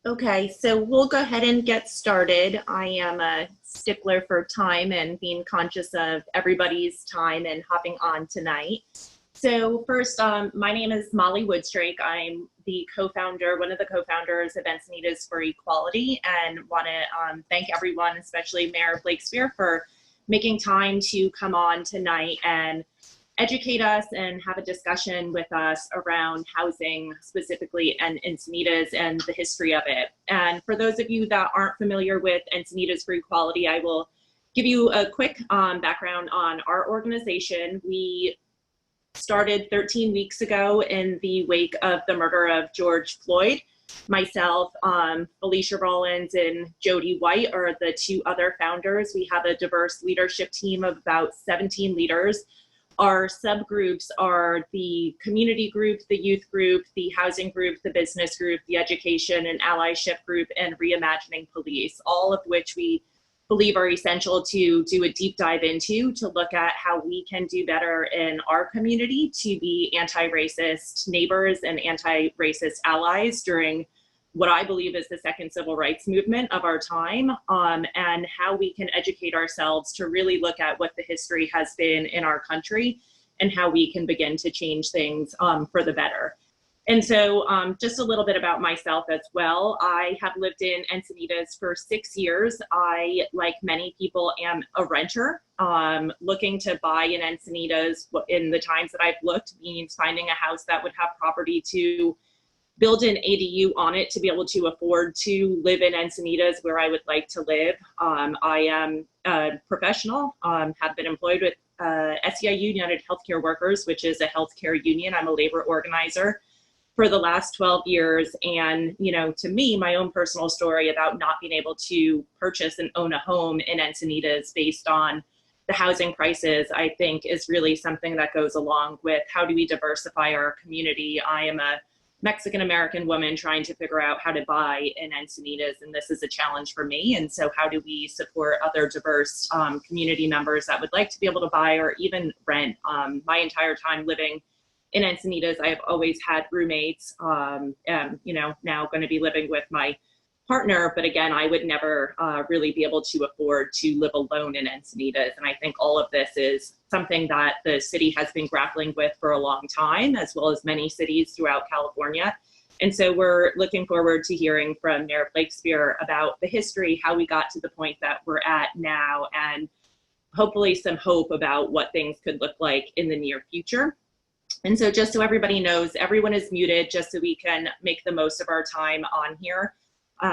Okay, so we'll go ahead and get started. I am a stickler for time and being conscious of everybody's time and hopping on tonight. So first, my name is Molly Woodstrake. I'm the co-founder, one of the co-founders of Encinitas4Equality, and want to thank everyone, especially Mayor Blakespear, for making time to come on tonight and educate us and have a discussion with us around housing specifically and Encinitas and the history of it. And for those of you that aren't familiar with Encinitas4Equality, I will give you a quick background on our organization. We started 13 weeks ago in the wake of the murder of George Floyd. Myself, Felicia Rollins, and Jody White are the two other founders. We have a diverse leadership team of about 17 leaders. Our subgroups are the community group, the youth group, the housing group, the business group, the education and allyship group, and reimagining police, all of which we believe are essential to do a deep dive into to look at how we can do better in our community to be anti-racist neighbors and anti-racist allies during what I believe is the second civil rights movement of our time, and how we can educate ourselves to really look at what the history has been in our country and how we can begin to change things for the better. And so just a little bit about myself as well. I have lived in Encinitas for 6 years. I, like many people, am a renter. Looking to buy in Encinitas in the times that I've looked means finding a house that would have property to build an ADU on it to be able to afford to live in Encinitas where I would like to live. I am a professional, have been employed with SEIU United Healthcare Workers, which is a healthcare union. I'm a labor organizer for the last 12 years. And, you know, to me, my own personal story about not being able to purchase and own a home in Encinitas based on the housing prices, I think is really something that goes along with how do we diversify our community. I am a Mexican-American woman trying to figure out how to buy in Encinitas, and this is a challenge for me. And so how do we support other diverse community members that would like to be able to buy or even rent? My entire time living in Encinitas, I have always had roommates, you know, now going to be living with my partner, but again, I would never really be able to afford to live alone in Encinitas. And I think all of this is something that the city has been grappling with for a long time, as well as many cities throughout California. And so we're looking forward to hearing from Mayor Blakespear about the history, how we got to the point that we're at now, and hopefully some hope about what things could look like in the near future. And so just so everybody knows, everyone is muted just so we can make the most of our time on here.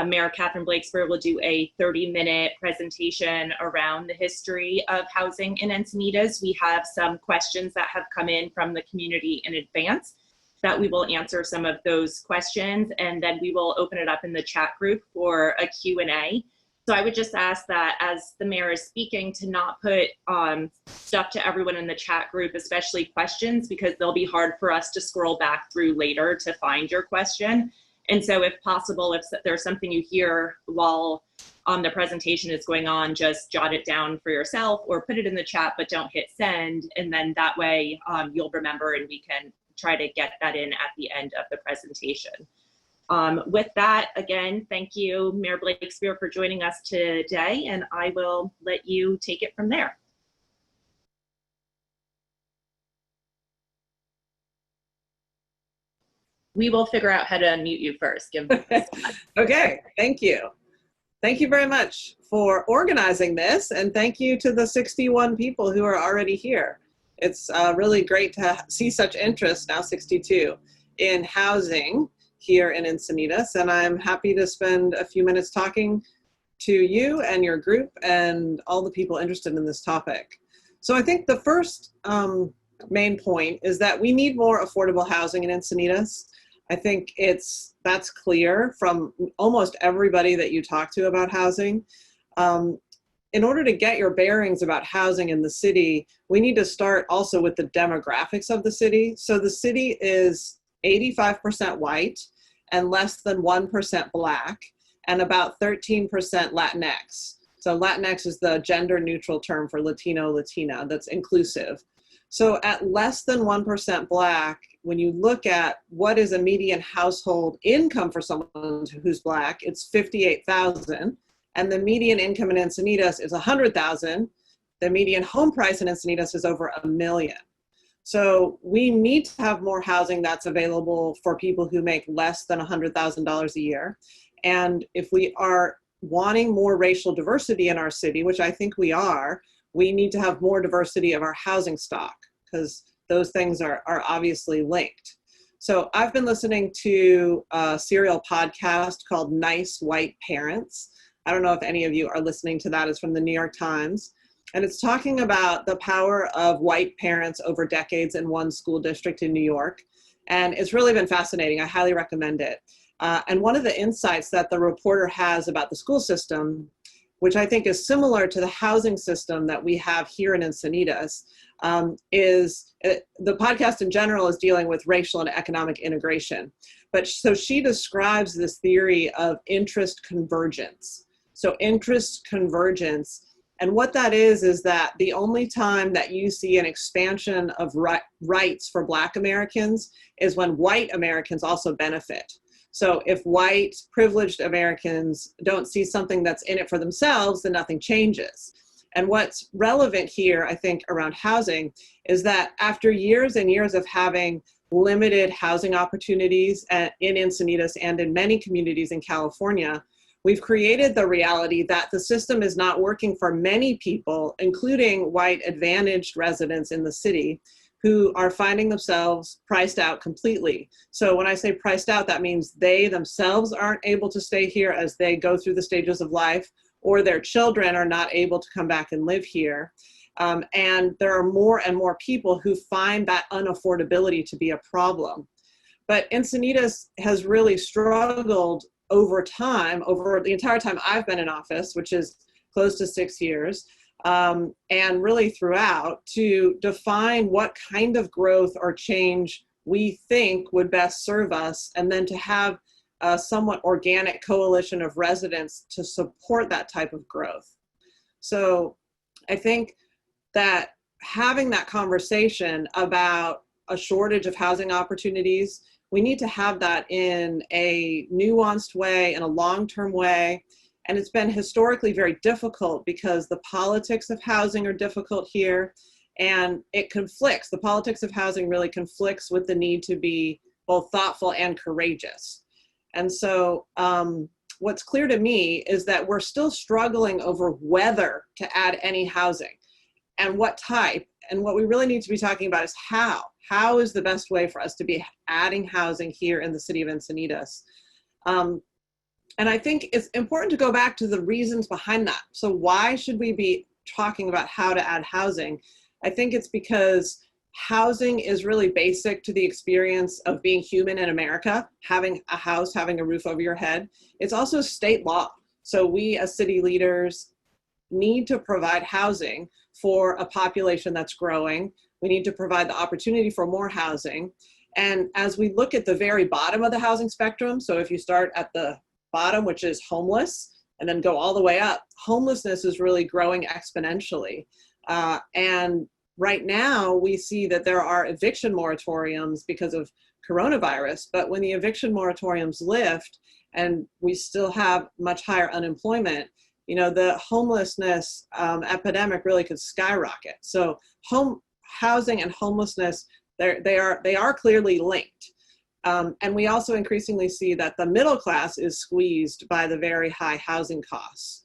Mayor Catherine Blakespear will do a 30-minute presentation around the history of housing in Encinitas. We have some questions that have come in from the community in advance that we will answer some of those questions, and then we will open it up in the chat group for a Q&A. So I would just ask that as the mayor is speaking to not put stuff to everyone in the chat group, especially questions, because they'll be hard for us to scroll back through later to find your question. And so if possible, if there's something you hear while the presentation is going on, just jot it down for yourself or put it in the chat, but don't hit send. And then that way you'll remember and we can try to get that in at the end of the presentation. With that, again, thank you, Mayor Blakespear, for joining us today, and I will let you take it from there. We will figure out how to unmute you first. Okay, thank you. Thank you very much for organizing this, and thank you to the 61 people who are already here. It's really great to see such interest, now 62, in housing here in Encinitas, and I'm happy to spend a few minutes talking to you and your group and all the people interested in this topic. So I think the first main point is that we need more affordable housing in Encinitas. I think that's clear from almost everybody that you talk to about housing. In order to get your bearings about housing in the city, we need to start also with the demographics of the city. So the city is 85% white and less than 1% Black and about 13% Latinx. So Latinx is the gender neutral term for Latino, Latina, that's inclusive. So at less than 1% Black, when you look at what is a median household income for someone who's Black, it's $58,000, and the median income in Encinitas is $100,000. The median home price in Encinitas is over $1 million. So we need to have more housing that's available for people who make less than $100,000 a year. And if we are wanting more racial diversity in our city, which I think we are, we need to have more diversity of our housing stock, because those things are obviously linked. So I've been listening to a serial podcast called Nice White Parents. I don't know if any of you are listening to that. It's from the New York Times. And it's talking about the power of white parents over decades in one school district in New York. And it's really been fascinating. I highly recommend it. And one of the insights that the reporter has about the school system, which I think is similar to the housing system that we have here in Encinitas, is the podcast in general is dealing with racial and economic integration. But so she describes this theory of interest convergence. So interest convergence. And what that is that the only time that you see an expansion of rights for Black Americans is when white Americans also benefit. So if white privileged Americans don't see something that's in it for themselves, then nothing changes. And what's relevant here, I think, around housing is that after years and years of having limited housing opportunities in Encinitas and in many communities in California, we've created the reality that the system is not working for many people, including white advantaged residents in the city, who are finding themselves priced out completely. So when I say priced out, that means they themselves aren't able to stay here as they go through the stages of life, or their children are not able to come back and live here. And there are more and more people who find that unaffordability to be a problem. But Encinitas has really struggled over time, over the entire time I've been in office, which is close to 6 years, and really throughout, to define what kind of growth or change we think would best serve us, and then to have a somewhat organic coalition of residents to support that type of growth. So I think that having that conversation about a shortage of housing opportunities, we need to have that in a nuanced way, in a long-term way. And it's been historically very difficult because the politics of housing are difficult here, and it conflicts. The politics of housing really conflicts with the need to be both thoughtful and courageous. And so what's clear to me is that we're still struggling over whether to add any housing and what type. And what we really need to be talking about is how. How is the best way for us to be adding housing here in the city of Encinitas? And I think it's important to go back to the reasons behind that. So why should we be talking about how to add housing? I think it's because housing is really basic to the experience of being human in America, having a house, having a roof over your head. It's also state law. So we as city leaders need to provide housing for a population that's growing. We need to provide the opportunity for more housing. And as we look at the very bottom of the housing spectrum, so if you start at the bottom, which is homeless, and then go all the way up, homelessness is really growing exponentially. And right now we see that there are eviction moratoriums because of coronavirus, but when the eviction moratoriums lift and we still have much higher unemployment, you know, the homelessness epidemic really could skyrocket. So housing and homelessness, they are clearly linked. And we also increasingly see that the middle class is squeezed by the very high housing costs.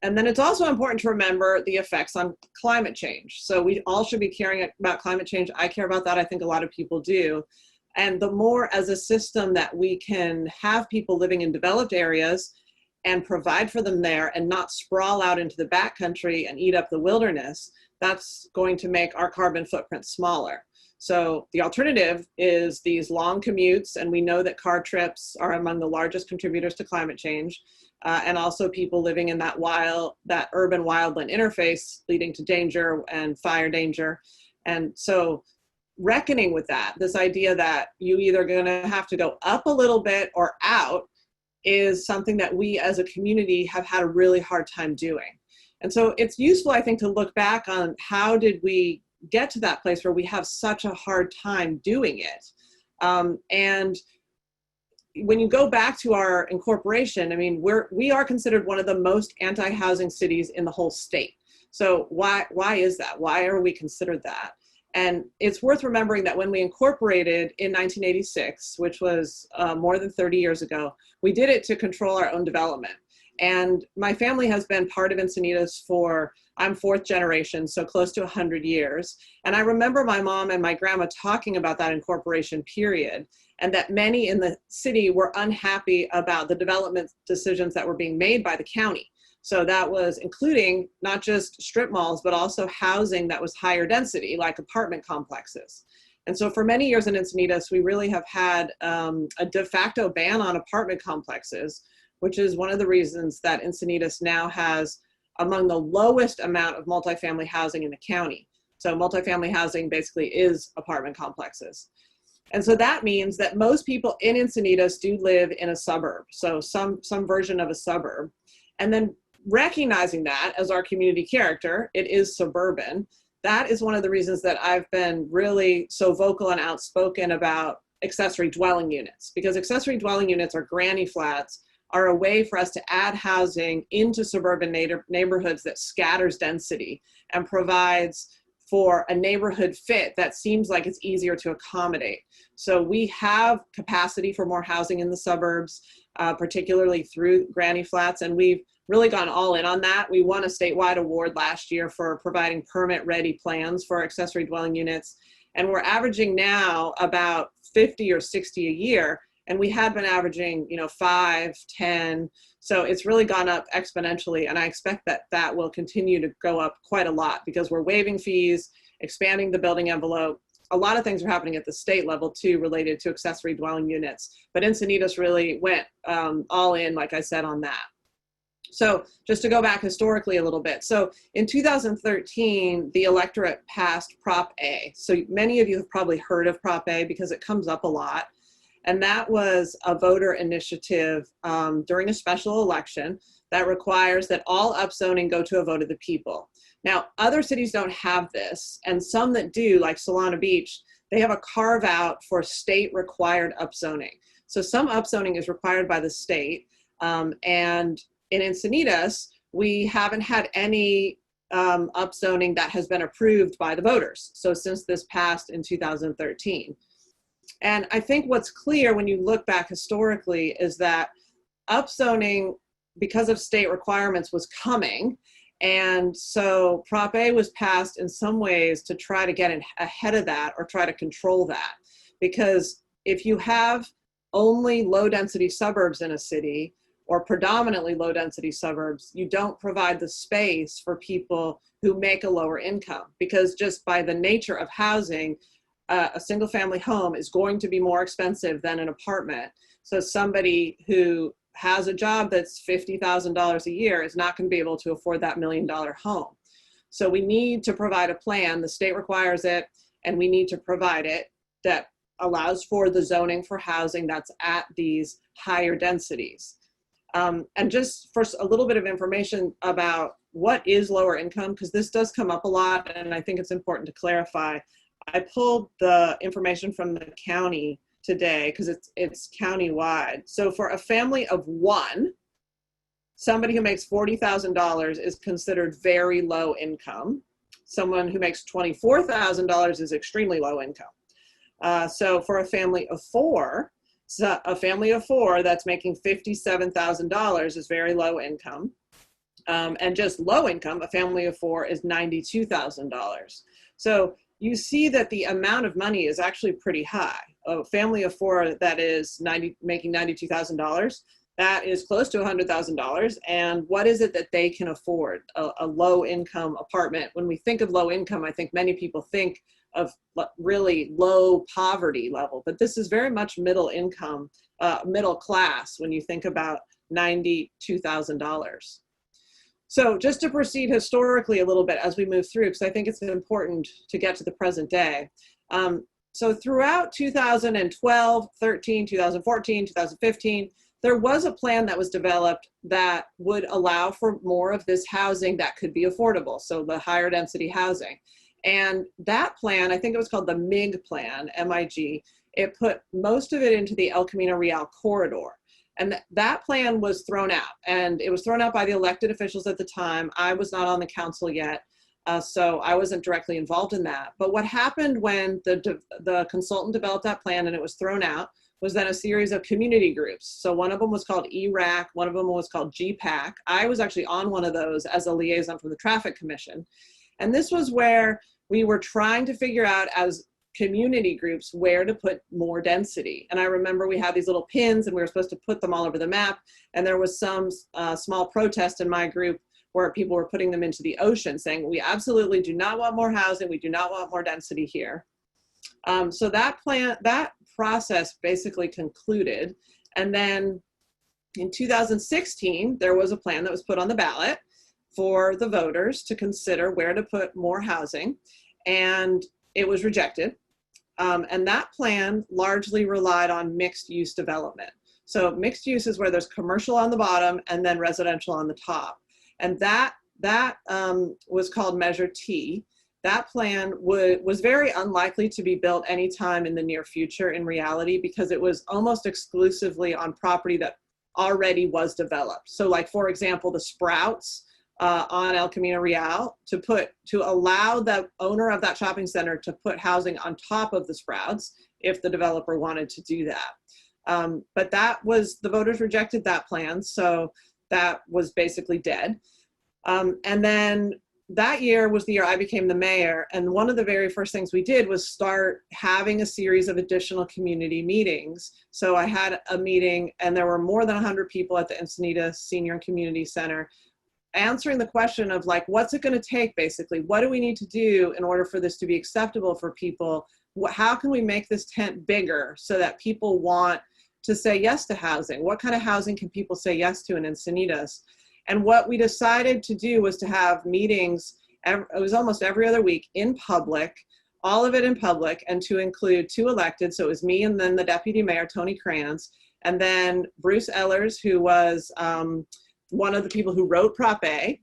And then it's also important to remember the effects on climate change. So we all should be caring about climate change. I care about that. I think a lot of people do. And the more as a system that we can have people living in developed areas and provide for them there and not sprawl out into the backcountry and eat up the wilderness, that's going to make our carbon footprint smaller. So the alternative is these long commutes, and we know that car trips are among the largest contributors to climate change, and also people living in that urban wildland interface leading to danger and fire danger. And so reckoning with that, this idea that you either going to have to go up a little bit or out, is something that we as a community have had a really hard time doing. And so it's useful, I think, to look back on how did we get to that place where we have such a hard time doing it. And when you go back to our incorporation, I mean, we are considered one of the most anti-housing cities in the whole state. So why is that? Why are we considered that? And it's worth remembering that when we incorporated in 1986, which was more than 30 years ago, we did it to control our own development. And my family has been part of Encinitas I'm fourth generation, so close to 100 years. And I remember my mom and my grandma talking about that incorporation period, and that many in the city were unhappy about the development decisions that were being made by the county. So that was including not just strip malls, but also housing that was higher density, like apartment complexes. And so for many years in Encinitas, we really have had a de facto ban on apartment complexes, which is one of the reasons that Encinitas now has among the lowest amount of multifamily housing in the county. So multifamily housing basically is apartment complexes. And so that means that most people in Encinitas do live in a suburb, so some version of a suburb. And then recognizing that as our community character, it is suburban. That is one of the reasons that I've been really so vocal and outspoken about accessory dwelling units, because accessory dwelling units or granny flats are a way for us to add housing into suburban neighborhoods that scatters density and provides for a neighborhood fit that seems like it's easier to accommodate. So we have capacity for more housing in the suburbs, particularly through granny flats, and we've really gone all in on that. We won a statewide award last year for providing permit-ready plans for accessory dwelling units, and we're averaging now about 50 or 60 a year. And we had been averaging, 5, 10. So it's really gone up exponentially. And I expect that that will continue to go up quite a lot because we're waiving fees, expanding the building envelope. A lot of things are happening at the state level too, related to accessory dwelling units. But Encinitas really went all in, like I said, on that. So just to go back historically a little bit. So in 2013, the electorate passed Prop A. So many of you have probably heard of Prop A because it comes up a lot. And that was a voter initiative during a special election that requires that all upzoning go to a vote of the people. Now, other cities don't have this, and some that do, like Solana Beach, they have a carve out for state required upzoning. So some upzoning is required by the state, and in Encinitas, we haven't had any upzoning that has been approved by the voters. So since this passed in 2013. And I think what's clear when you look back historically is that upzoning, because of state requirements, was coming. And so Prop A was passed in some ways to try to get ahead of that or try to control that. Because if you have only low density suburbs in a city or predominantly low density suburbs, you don't provide the space for people who make a lower income, because just by the nature of housing, a single family home is going to be more expensive than an apartment. So somebody who has a job that's $50,000 a year is not going to be able to afford that $1 million home. So we need to provide a plan. The state requires it, and we need to provide it that allows for the zoning for housing that's at these higher densities. And just for a little bit of information about what is lower income, because this does come up a lot, and I think it's important to clarify. I pulled the information from the county today because it's county-wide. So for a family of one, somebody who makes $40,000 is considered very low income. Someone who makes $24,000 is extremely low income. So for a family of four, that's making $57,000 is very low income. And just low income, a family of four, is $92,000. So you see that the amount of money is actually pretty high. A family of four that is making $92,000, that is close to $100,000. And what is it that they can afford? A low income apartment. When we think of low income, I think many people think of really low poverty level, but this is very much middle income, middle class when you think about $92,000. So just to proceed historically a little bit as we move through, because I think it's important to get to the present day. So throughout 2012, 13, 2014, 2015, there was a plan that was developed that would allow for more of this housing that could be affordable, so the higher density housing. And that plan, I think it was called the MIG plan, M-I-G, it put most of it into the El Camino Real corridor. And that plan was thrown out, and it was thrown out by the elected officials at the time. I was not on the council yet, so I wasn't directly involved in that. But what happened when the consultant developed that plan and it was thrown out was then a series of community groups. So one of them was called ERAC, one of them was called GPAC. I was actually on one of those as a liaison from the Traffic Commission. And this was where we were trying to figure out as community groups where to put more density. And I remember we had these little pins and we were supposed to put them all over the map. And there was some small protest in my group where people were putting them into the ocean saying, we absolutely do not want more housing. We do not want more density here. So that process basically concluded. And then in 2016, there was a plan that was put on the ballot for the voters to consider where to put more housing. And it was rejected. And that plan largely relied on mixed use development. So mixed use is where there's commercial on the bottom and then residential on the top. And that was called Measure T. That plan was very unlikely to be built anytime in the near future in reality, because it was almost exclusively on property that already was developed. So like, for example, the Sprouts on El Camino Real, to allow the owner of that shopping center to put housing on top of the Sprouts if the developer wanted to do that. But the voters rejected that plan, so that was basically dead. And then that year was the year I became the mayor, and one of the very first things we did was start having a series of additional community meetings. So I had a meeting, and there were more than 100 people at the Encinitas Senior and Community Center answering the question of like, what's it going to take basically? What do we need to do in order for this to be acceptable for people? How can we make this tent bigger so that people want to say yes to housing? What kind of housing can people say yes to in Encinitas? And what we decided to do was to have meetings, it was almost every other week in public, all of it in public, and to include 2 elected. So it was me and then the deputy mayor, Tony Kranz, and then Bruce Ellers, who was one of the people who wrote Prop A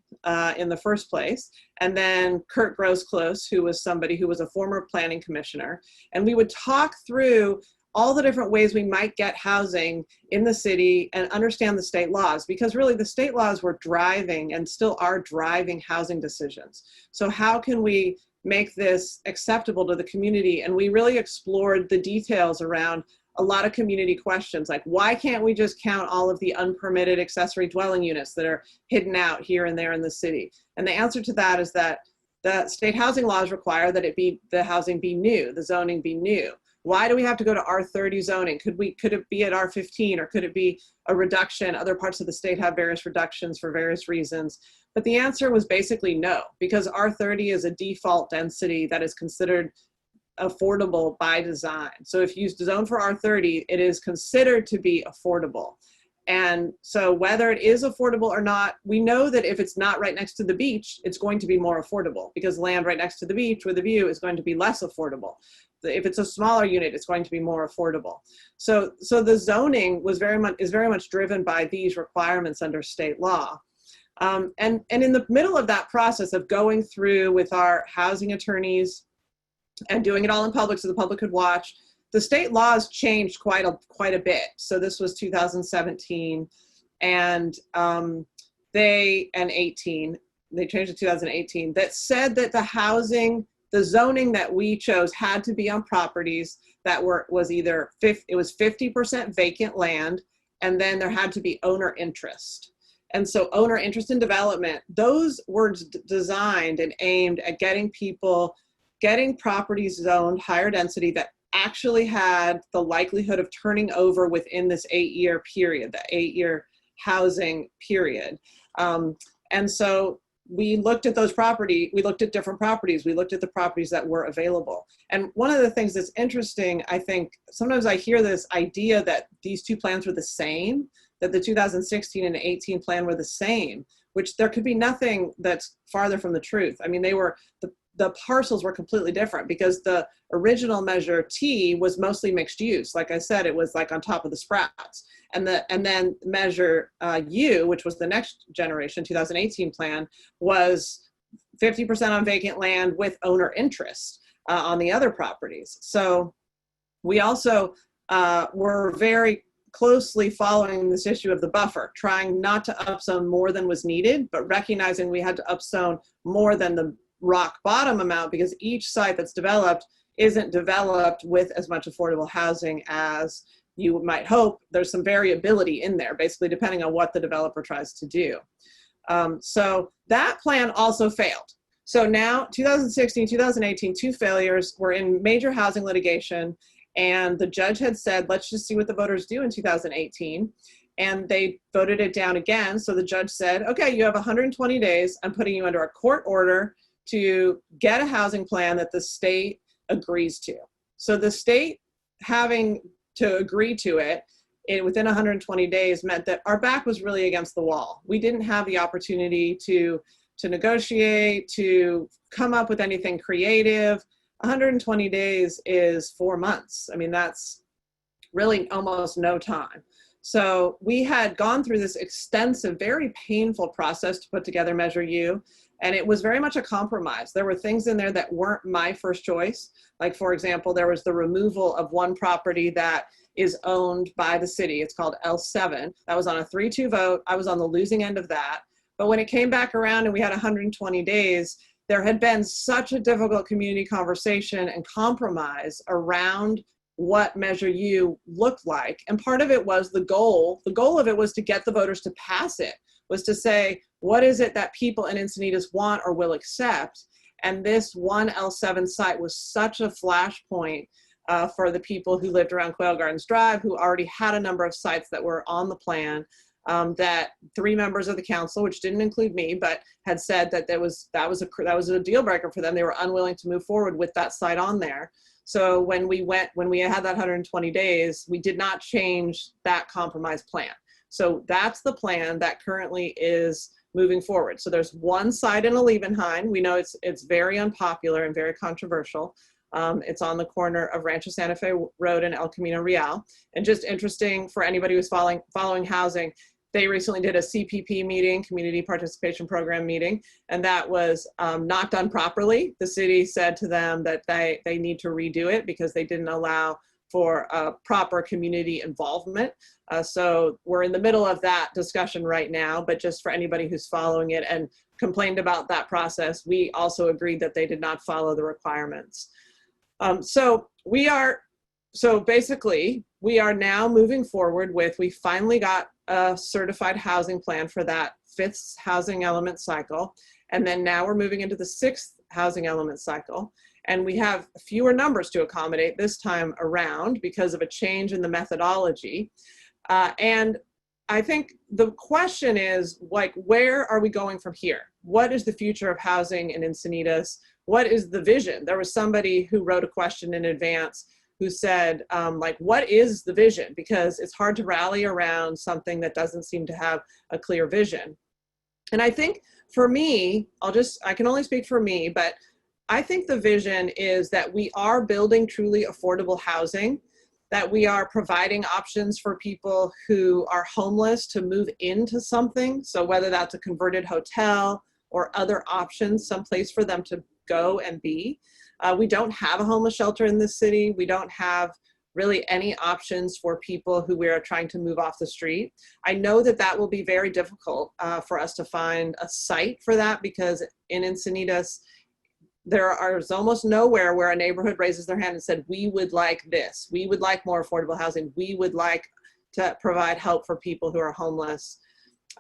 in the first place, and then Kurt Grosclose, who was somebody who was a former planning commissioner. And we would talk through all the different ways we might get housing in the city and understand the state laws, because really the state laws were driving and still are driving housing decisions. So how can we make this acceptable to the community? And we really explored the details around a lot of community questions, like why can't we just count all of the unpermitted accessory dwelling units that are hidden out here and there in the city? And the answer to that is that the state housing laws require that the housing be new, the zoning be new. Why do we have to go to R30 zoning? Could it be at R15, or could it be a reduction? Other parts of the state have various reductions for various reasons. But the answer was basically no, because R30 is a default density that is considered affordable by design. So if you zone for R30, it is considered to be affordable. And so whether it is affordable or not, we know that if it's not right next to the beach, it's going to be more affordable, because land right next to the beach with a view is going to be less affordable. If it's a smaller unit, it's going to be more affordable. So the zoning is very much driven by these requirements under state law. And in the middle of that process of going through with our housing attorneys and doing it all in public so the public could watch, the state laws changed quite a bit. So this was 2017, and 18. They changed it 2018. That said that the zoning that we chose had to be on properties that was either 50% vacant land, and then there had to be owner interest. And so owner interest in development, those were designed and aimed at getting properties zoned higher density that actually had the likelihood of turning over within this 8-year period, the 8-year housing period. And so we looked at we looked at different properties. We looked at the properties that were available. And one of the things that's interesting, I think, sometimes I hear this idea that these 2 plans were the same, that the 2016 and 18 plan were the same, which there could be nothing that's farther from the truth. I mean, the parcels were completely different, because the original Measure T was mostly mixed use. Like I said, it was like on top of the Sprouts. And then Measure U, which was the next generation, 2018 plan, was 50% on vacant land with owner interest on the other properties. So we also were very closely following this issue of the buffer, trying not to upzone more than was needed, but recognizing we had to upzone more than the rock bottom amount, because each site that's developed isn't developed with as much affordable housing as you might hope. There's some variability in there, basically depending on what the developer tries to do. So that plan also failed. So now 2016, 2018, two failures. We're in major housing litigation, and the judge had said, let's just see what the voters do in 2018. And they voted it down again. So the judge said, okay, you have 120 days. I'm putting you under a court order to get a housing plan that the state agrees to. So the state having to agree to it within 120 days meant that our back was really against the wall. We didn't have the opportunity to negotiate, to come up with anything creative. 120 days is 4 months. I mean, that's really almost no time. So we had gone through this extensive, very painful process to put together Measure U, and it was very much a compromise. There were things in there that weren't my first choice. Like, for example, there was the removal of one property that is owned by the city. It's called L7. That was on a 3-2 vote. I was on the losing end of that. But when it came back around and we had 120 days, there had been such a difficult community conversation and compromise around what Measure U looked like. And part of it was the goal of it was to get the voters to pass it, was to say, what is it that people in Encinitas want or will accept? And this one L7 site was such a flashpoint for the people who lived around Quail Gardens Drive, who already had a number of sites that were on the plan, that 3 members of the council, which didn't include me, but had said that that was a deal breaker for them. They were unwilling to move forward with that site on there. So when we had that 120 days, we did not change that compromise plan. So that's the plan that currently is moving forward. So there's one site in Alevenheim. We know it's very unpopular and very controversial. It's on the corner of Rancho Santa Fe Road and El Camino Real. And just interesting for anybody who's following housing, they recently did a CPP meeting, Community Participation Program meeting, and that was not done properly. The city said to them that they need to redo it because they didn't allow for proper community involvement. So we're in the middle of that discussion right now, but just for anybody who's following it and complained about that process, we also agreed that they did not follow the requirements. So basically we are now moving forward with, we finally got a certified housing plan for that 5th housing element cycle. And then now we're moving into the 6th housing element cycle. And we have fewer numbers to accommodate this time around because of a change in the methodology. And I think the question is, like, where are we going from here? What is the future of housing in Encinitas? What is the vision? There was somebody who wrote a question in advance who said, what is the vision? Because it's hard to rally around something that doesn't seem to have a clear vision. And I think for me, I can only speak for me, but I think the vision is that we are building truly affordable housing, that we are providing options for people who are homeless to move into something. So whether that's a converted hotel or other options, someplace for them to go and be. We don't have a homeless shelter in this city. We don't have really any options for people who we are trying to move off the street. I know that that will be very difficult for us to find a site for that, because in Encinitas, there's almost nowhere where a neighborhood raises their hand and said, we would like this. We would like more affordable housing. We would like to provide help for people who are homeless.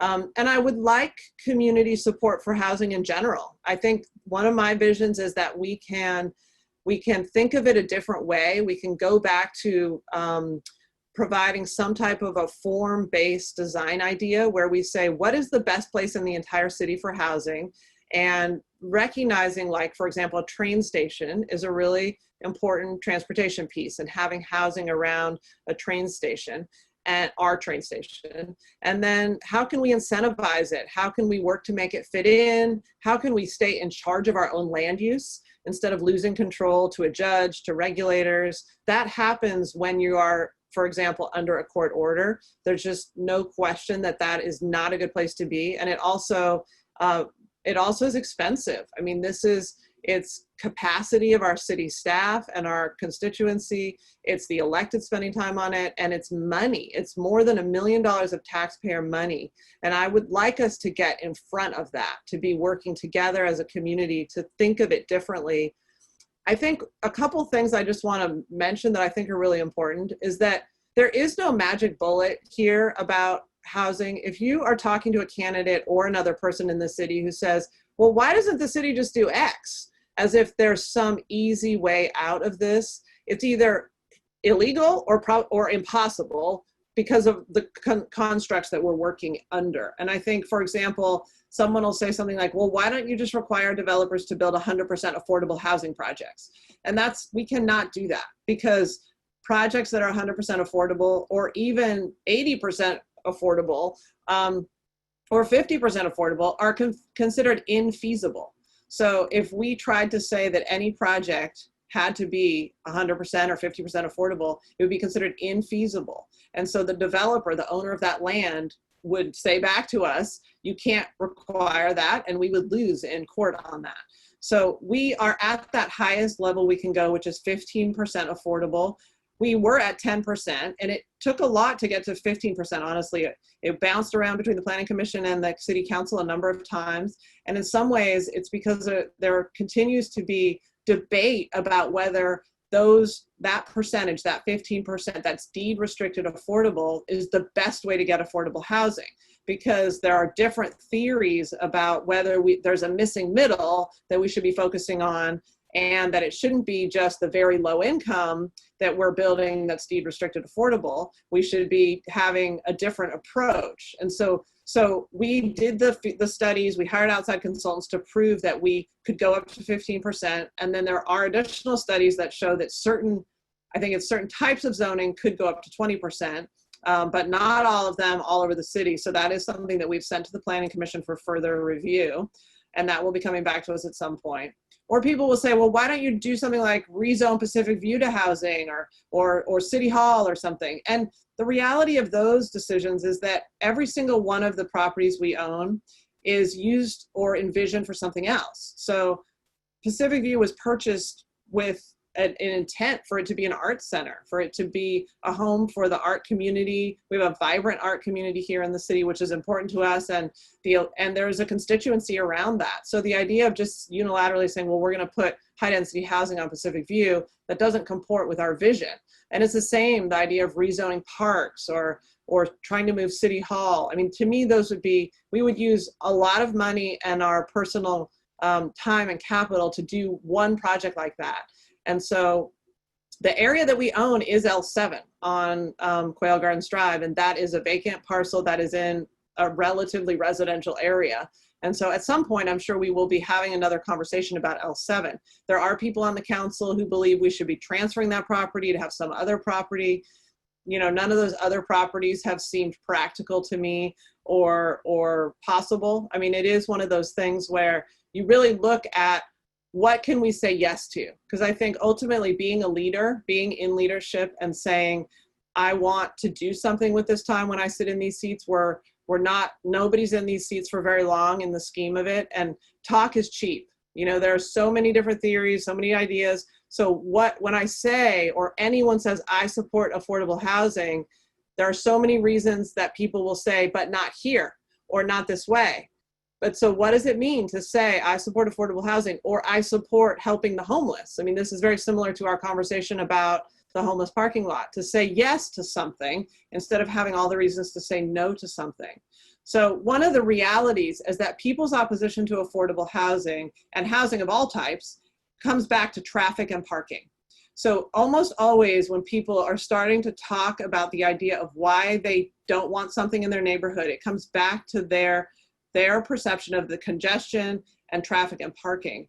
And I would like community support for housing in general. I think one of my visions is that we can think of it a different way. We can go back to providing some type of a form-based design idea where we say, what is the best place in the entire city for housing? And recognizing, like, for example, a train station is a really important transportation piece, and having housing around a train station and our train station. And then how can we incentivize it? How can we work to make it fit in? How can we stay in charge of our own land use instead of losing control to a judge, to regulators? That happens when you are, for example, under a court order. There's just no question that that is not a good place to be. And it also it also is expensive. I mean, it's capacity of our city staff and our constituency. It's the elected spending time on it, and it's money. It's more than $1 million of taxpayer money. And I would like us to get in front of that, to be working together as a community to think of it differently. I think a couple things I just want to mention that I think are really important is that there is no magic bullet here about housing. If you are talking to a candidate or another person in the city who says, well, why doesn't the city just do X? As if there's some easy way out of this. It's either illegal or impossible because of the constructs that we're working under. And I think, for example, someone will say something like, well, why don't you just require developers to build 100% affordable housing projects? And we cannot do that, because projects that are 100% affordable, or even 80% affordable, or 50% affordable, are considered infeasible. So if we tried to say that any project had to be 100% or 50% affordable, it would be considered infeasible. And so the developer, the owner of that land, would say back to us, you can't require that, and we would lose in court on that. So we are at that highest level we can go, which is 15% affordable. We were at 10%, and it took a lot to get to 15%, honestly. It bounced around between the Planning Commission and the City Council a number of times. And in some ways, it's because there continues to be debate about whether that percentage, that 15% that's deed restricted affordable, is the best way to get affordable housing. Because there are different theories about whether there's a missing middle that we should be focusing on, and that it shouldn't be just the very low income that we're building that's deed restricted affordable. We should be having a different approach. And so we did the studies, we hired outside consultants to prove that we could go up to 15%. And then there are additional studies that show that certain types of zoning could go up to 20%, but not all of them all over the city. So that is something that we've sent to the Planning Commission for further review. And that will be coming back to us at some point. Or people will say, well, why don't you do something like rezone Pacific View to housing, or City Hall or something? And the reality of those decisions is that every single one of the properties we own is used or envisioned for something else. So Pacific View was purchased with an intent for it to be an art center, for it to be a home for the art community. We have a vibrant art community here in the city, which is important to us, and there's a constituency around that. So the idea of just unilaterally saying, well, we're going to put high density housing on Pacific View, that doesn't comport with our vision. And it's the same, the idea of rezoning parks or trying to move City Hall. I mean, to me, we would use a lot of money and our personal time and capital to do one project like that. And so the area that we own is L7 on Quail Gardens Drive, and that is a vacant parcel that is in a relatively residential area. And so at some point, I'm sure we will be having another conversation about L7. There are people on the council who believe we should be transferring that property to have some other property. You know, none of those other properties have seemed practical to me or possible. I mean, it is one of those things where you really look at what can we say yes to? Because I think ultimately being a leader, being in leadership and saying, I want to do something with this time when I sit in these seats, nobody's in these seats for very long in the scheme of it. And talk is cheap. You know, there are so many different theories, so many ideas. So when I say, or anyone says, I support affordable housing, there are so many reasons that people will say, but not here or not this way. But so what does it mean to say, I support affordable housing, or I support helping the homeless? I mean, this is very similar to our conversation about the homeless parking lot, to say yes to something instead of having all the reasons to say no to something. So one of the realities is that people's opposition to affordable housing, and housing of all types, comes back to traffic and parking. So almost always when people are starting to talk about the idea of why they don't want something in their neighborhood, it comes back to their perception of the congestion and traffic and parking.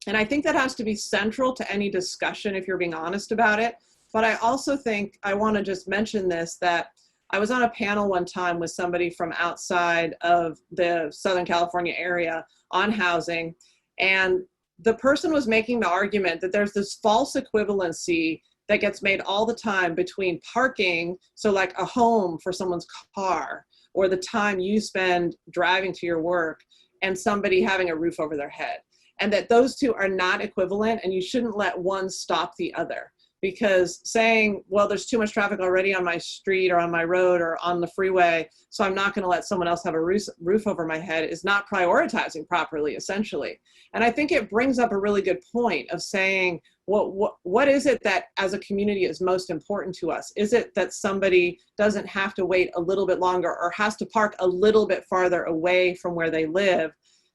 And I think that has to be central to any discussion if you're being honest about it. But I also think I want to just mention this, that I was on a panel one time with somebody from outside of the Southern California area on housing, and the person was making the argument that there's this false equivalency that gets made all the time between parking, so like a home for someone's car, or the time you spend driving to your work, and somebody having a roof over their head, and that those two are not equivalent, and you shouldn't let one stop the other. Because saying, well, there's too much traffic already on my street or on my road or on the freeway, so I'm not going to let someone else have a roof over my head, is not prioritizing properly, essentially. And I think it brings up a really good point of saying, what is it that as a community is most important to us? Is it that somebody doesn't have to wait a little bit longer or has to park a little bit farther away from where they live,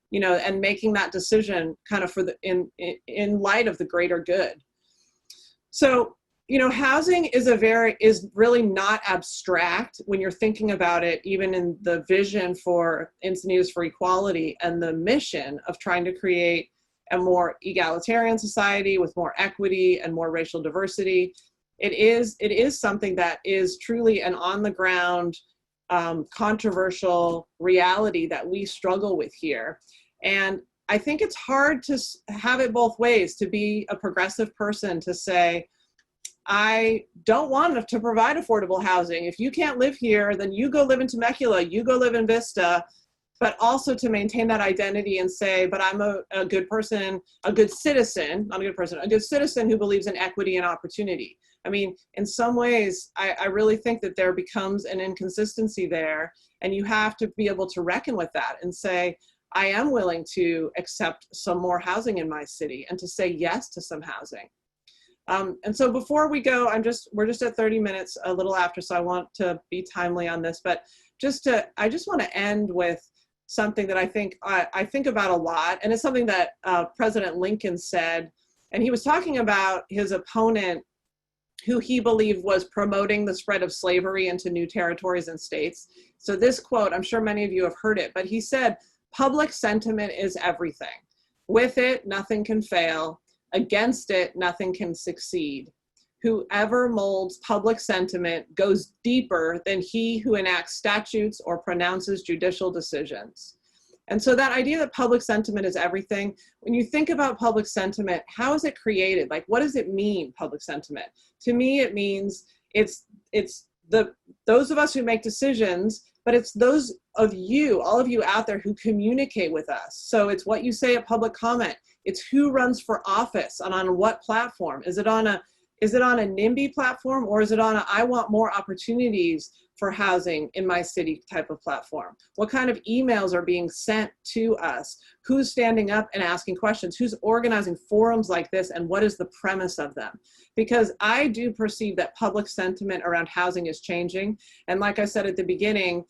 you know, and making that decision kind of for the in light of the greater good? So, you know, housing is really not abstract when you're thinking about it, even in the vision for Encinitas4Equality and the mission of trying to create a more egalitarian society with more equity and more racial diversity. It is something that is truly an on the ground, controversial reality that we struggle with here. And I think it's hard to have it both ways, to be a progressive person, to say, I don't want to provide affordable housing. If you can't live here, then you go live in Temecula, you go live in Vista, but also to maintain that identity and say, but I'm a good person, a good citizen, not a good person, a good citizen who believes in equity and opportunity. I mean, in some ways, I really think that there becomes an inconsistency there, and you have to be able to reckon with that and say, I am willing to accept some more housing in my city and to say yes to some housing. And so before we go, we're just at 30 minutes, a little after, so I want to be timely on this, but I just want to end with something that I think about a lot, and it's something that President Lincoln said, and he was talking about his opponent, who he believed was promoting the spread of slavery into new territories and states. So this quote, I'm sure many of you have heard it, but he said, "Public sentiment is everything. With it, nothing can fail. Against it, nothing can succeed. Whoever molds public sentiment goes deeper than he who enacts statutes or pronounces judicial decisions." And so that idea that public sentiment is everything, when you think about public sentiment, how is it created? Like, what does it mean, public sentiment? To me, it means it's those of us who make decisions, but it's those of you, all of you out there, who communicate with us. So it's what you say at public comment. It's who runs for office and on what platform. Is it on a NIMBY platform, or is it on a I want more opportunities for housing in my city type of platform? What kind of emails are being sent to us? Who's standing up and asking questions? Who's organizing forums like this, and what is the premise of them? Because I do perceive that public sentiment around housing is changing. And like I said at the beginning,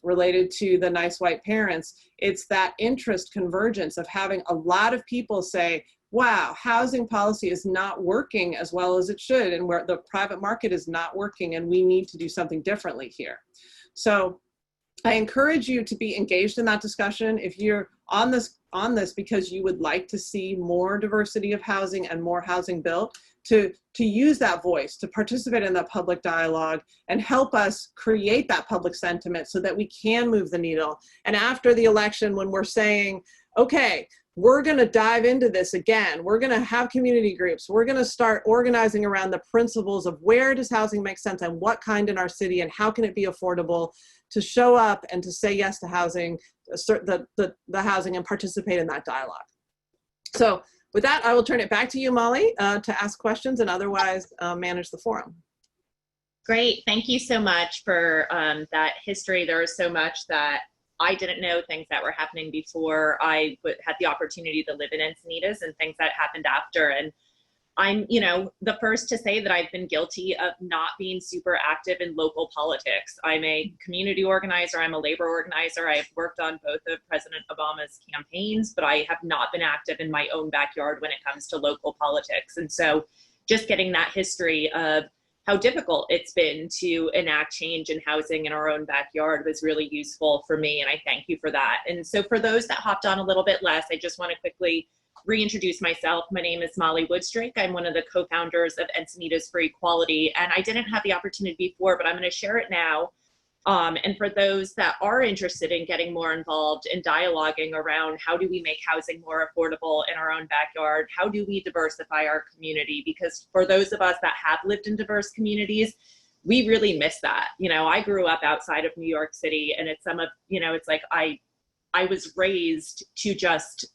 related to the nice white parents, it's that interest convergence of having a lot of people say, wow, housing policy is not working as well as it should, and where the private market is not working, and we need to do something differently here. So I encourage you to be engaged in that discussion. If you're on this because you would like to see more diversity of housing and more housing built, to use that voice, to participate in that public dialogue and help us create that public sentiment so that we can move the needle. And after the election, when we're saying, okay, we're going to dive into this again. We're going to have community groups. We're going to start organizing around the principles of where does housing make sense and what kind in our city and how can it be affordable, to show up and to say yes to housing, the housing, and participate in that dialogue. So with that, I will turn it back to you, Molly, to ask questions and otherwise manage the forum. Great. Thank you so much for that history. There is so much that I didn't know, things that were happening before I had the opportunity to live in Encinitas, and things that happened after. And I'm, the first to say that I've been guilty of not being super active in local politics. I'm a community organizer. I'm a labor organizer. I've worked on both of President Obama's campaigns, but I have not been active in my own backyard when it comes to local politics. And so just getting that history of how difficult it's been to enact change in housing in our own backyard was really useful for me, and I thank you for that. And so for those that hopped on a little bit less, I just want to quickly reintroduce myself. My name is Molly Woodstrake. I'm one of the co-founders of Encinitas4Equality, and I didn't have the opportunity before, but I'm going to share it now. And for those that are interested in getting more involved in dialoguing around how do we make housing more affordable in our own backyard, how do we diversify our community? Because for those of us that have lived in diverse communities, we really miss that. I grew up outside of New York City, and it's it's like I I was raised to just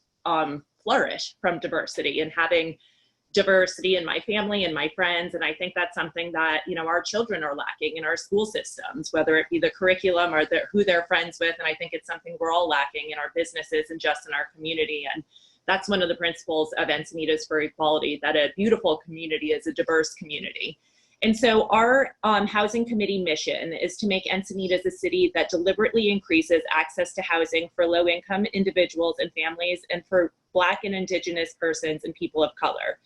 flourish from diversity and having diversity in my family and my friends. And I think that's something that, you know, our children are lacking in our school systems, whether it be the curriculum or who they're friends with. And I think it's something we're all lacking in our businesses and just in our community. And that's one of the principles of Encinitas4Equality, that a beautiful community is a diverse community. And so our housing committee mission is to make Encinitas a city that deliberately increases access to housing for low-income individuals and families, and for Black and Indigenous persons and people of color.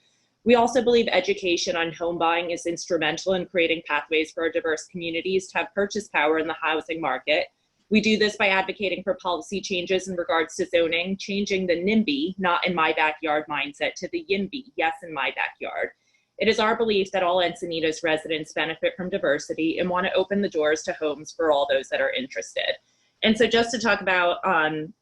We also believe education on home buying is instrumental in creating pathways for our diverse communities to have purchase power in the housing market. We do this by advocating for policy changes in regards to zoning, changing the NIMBY, not in my backyard mindset, to the YIMBY, yes in my backyard. It is our belief that all Encinitas residents benefit from diversity and want to open the doors to homes for all those that are interested. And so just to talk about,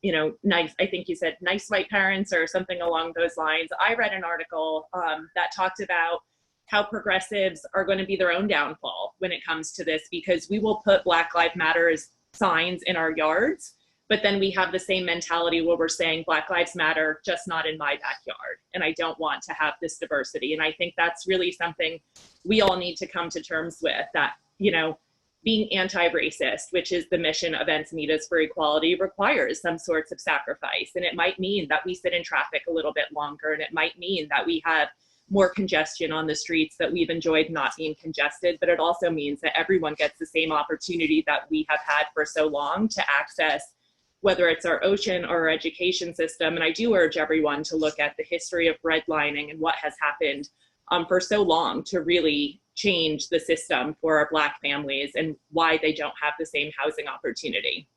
you know, nice, I think you said nice white parents or something along those lines. I read an article that talked about how progressives are going to be their own downfall when it comes to this, because we will put Black Lives Matter signs in our yards, but then we have the same mentality where we're saying Black Lives Matter, just not in my backyard. And I don't want to have this diversity. And I think that's really something we all need to come to terms with, that, you know, being anti-racist, which is the mission of Encinitas4Equality, requires some sorts of sacrifice. And it might mean that we sit in traffic a little bit longer, and it might mean that we have more congestion on the streets that we've enjoyed not being congested, but it also means that everyone gets the same opportunity that we have had for so long to access, whether it's our ocean or our education system. And I do urge everyone to look at the history of redlining and what has happened for so long to really change the system for our Black families and why they don't have the same housing opportunity.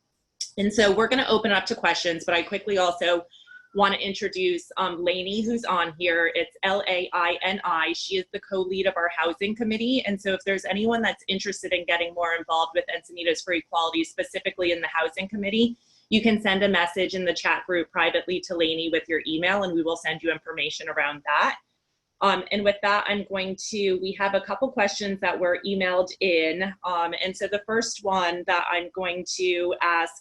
And so we're going to open up to questions, but I quickly also want to introduce Lainey, who's on here. It's Laini. She is the co-lead of our housing committee. And so if there's anyone that's interested in getting more involved with Encinitas4Equality, specifically in the housing committee, you can send a message in the chat group privately to Lainey with your email, and we will send you information around that. And with that, we have a couple questions that were emailed in. And so the first one that I'm going to ask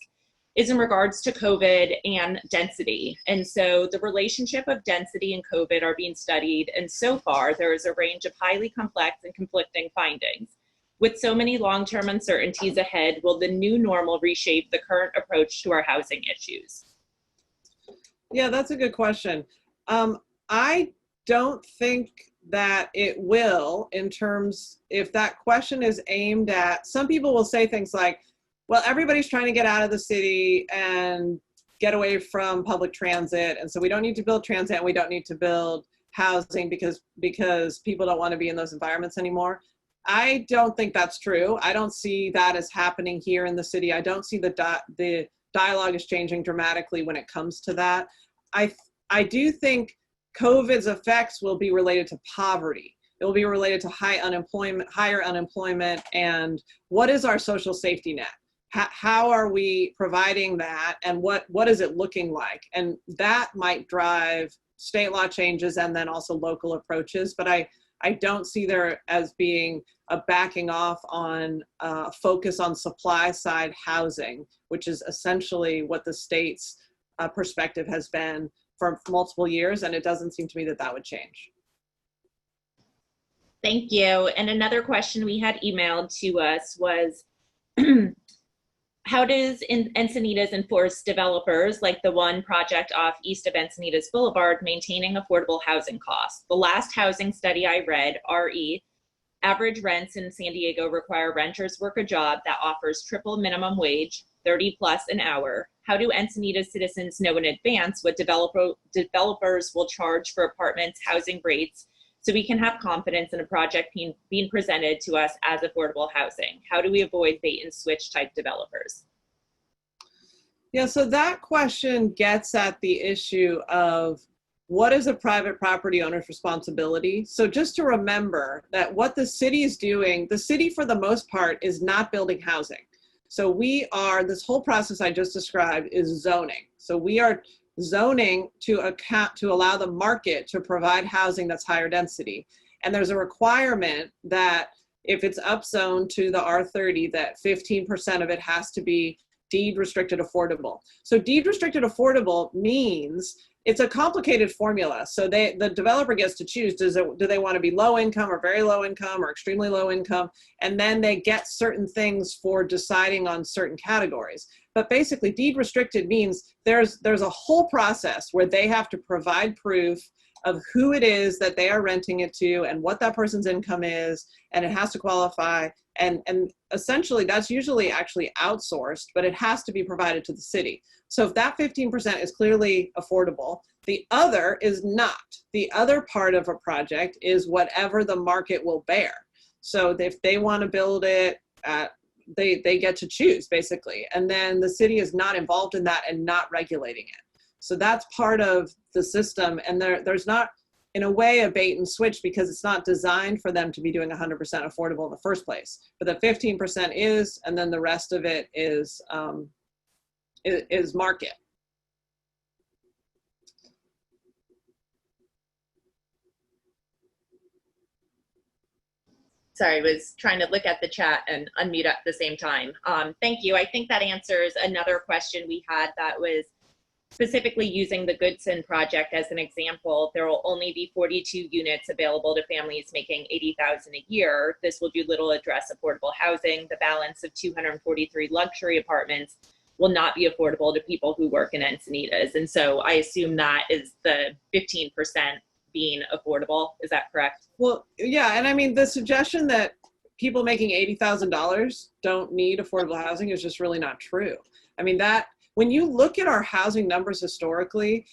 is in regards to COVID and density. And so the relationship of density and COVID are being studied. And so far, there is a range of highly complex and conflicting findings. With so many long-term uncertainties ahead, will the new normal reshape the current approach to our housing issues? Yeah, that's a good question. I don't think that it will, in terms, if that question is aimed at, some people will say things like, well, everybody's trying to get out of the city and get away from public transit, and so we don't need to build transit and we don't need to build housing because people don't want to be in those environments anymore. I don't think that's true. I don't see that as happening here in the city. I don't see the dialogue is changing dramatically when it comes to that. I do think COVID's effects will be related to poverty. It will be related to higher unemployment, and what is our social safety net? How are we providing that, and what is it looking like? And that might drive state law changes and then also local approaches. But I don't see there as being a backing off on focus on supply side housing, which is essentially what the state's perspective has been for multiple years. And it doesn't seem to me that that would change. Thank you. And another question we had emailed to us was, how does Encinitas enforce developers like the one project off east of Encinitas Boulevard maintaining affordable housing costs? The last housing study I read, RE, average rents in San Diego require renters work a job that offers triple minimum wage, 30 plus an hour. How do Encinitas citizens know in advance what developers will charge for apartments, housing rates, so we can have confidence in a project being presented to us as affordable housing? How do we avoid bait and switch type developers? Yeah, so that question gets at the issue of what is a private property owner's responsibility? So just to remember that what the city is doing, the city for the most part is not building housing. So this whole process I just described is zoning. So we are zoning to allow the market to provide housing that's higher density. And there's a requirement that if it's upzoned to the R30, that 15% of it has to be deed restricted affordable. So deed restricted affordable means it's a complicated formula. So the developer gets to choose, do they want to be low income or very low income or extremely low income? And then they get certain things for deciding on certain categories. But basically deed restricted means there's a whole process where they have to provide proof of who it is that they are renting it to and what that person's income is, and it has to qualify. And essentially that's usually actually outsourced, but it has to be provided to the city. So if that 15% is clearly affordable, the other is not. The other part of a project is whatever the market will bear. So if they want to build it, they get to choose basically. And then the city is not involved in that and not regulating it. So that's part of the system. And there's not, in a way, a bait and switch because it's not designed for them to be doing 100% affordable in the first place. But the 15% is, and then the rest of it is market. Sorry, I was trying to look at the chat and unmute at the same time. Thank you. I think that answers another question we had that was specifically using the Goodson project as an example. There will only be 42 units available to families making $80,000 a year. This will do little address affordable housing. The balance of 243 luxury apartments will not be affordable to people who work in Encinitas. And so I assume that is the 15% being affordable. Is that correct? Well, yeah. And I mean, the suggestion that people making $80,000 don't need affordable housing is just really not true. I mean, when you look at our housing numbers historically,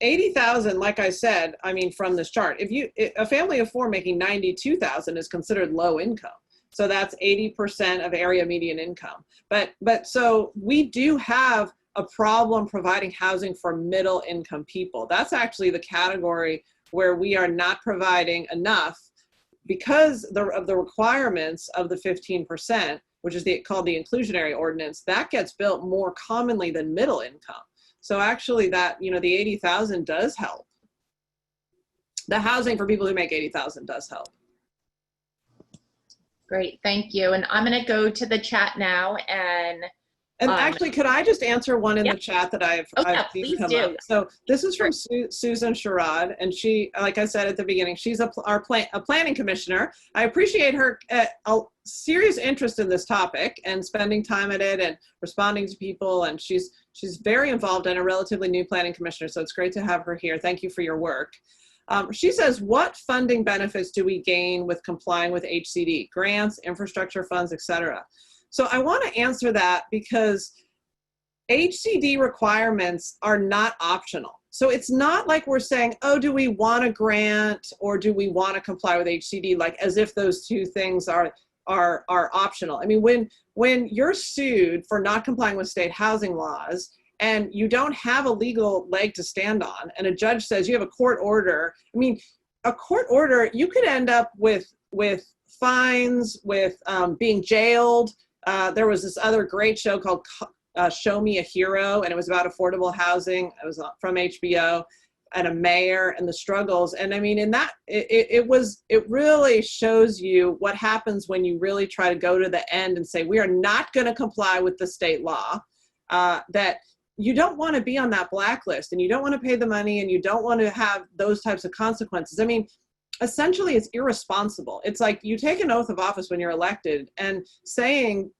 80,000, like I said, I mean, from this chart, a family of four making 92,000 is considered low income. So that's 80% of area median income. But so we do have a problem providing housing for middle income people. That's actually the category where we are not providing enough because of the requirements of the 15%, which is called the inclusionary ordinance. That gets built more commonly than middle income. So actually that, the 80,000 does help. The housing for people who make 80,000 does help. Great, thank you. And I'm going to go to the chat now and actually, could I just answer one in the chat that I've seen come up? So this is from Susan Sherrod, and she, like I said at the beginning, she's a planning commissioner. I appreciate her a serious interest in this topic and spending time at it and responding to people. And she's very involved and a relatively new planning commissioner. So it's great to have her here. Thank you for your work. She says, what funding benefits do we gain with complying with Hcd grants, infrastructure funds, etc.? So I want to answer that because Hcd requirements are not optional. So it's not like we're saying, oh, do we want a grant or do we want to comply with Hcd, like as if those two things are optional. I mean, when you're sued for not complying with state housing laws and you don't have a legal leg to stand on and a judge says you have a court order, I mean, a court order, you could end up with fines, with being jailed. There was this other great show called Show Me a Hero, and it was about affordable housing. It was from HBO, and a mayor and the struggles. And I mean, in that, it really shows you what happens when you really try to go to the end and say, we are not going to comply with the state law, that you don't want to be on that blacklist and you don't want to pay the money and you don't want to have those types of consequences. I mean, essentially it's irresponsible. It's like you take an oath of office when you're elected and saying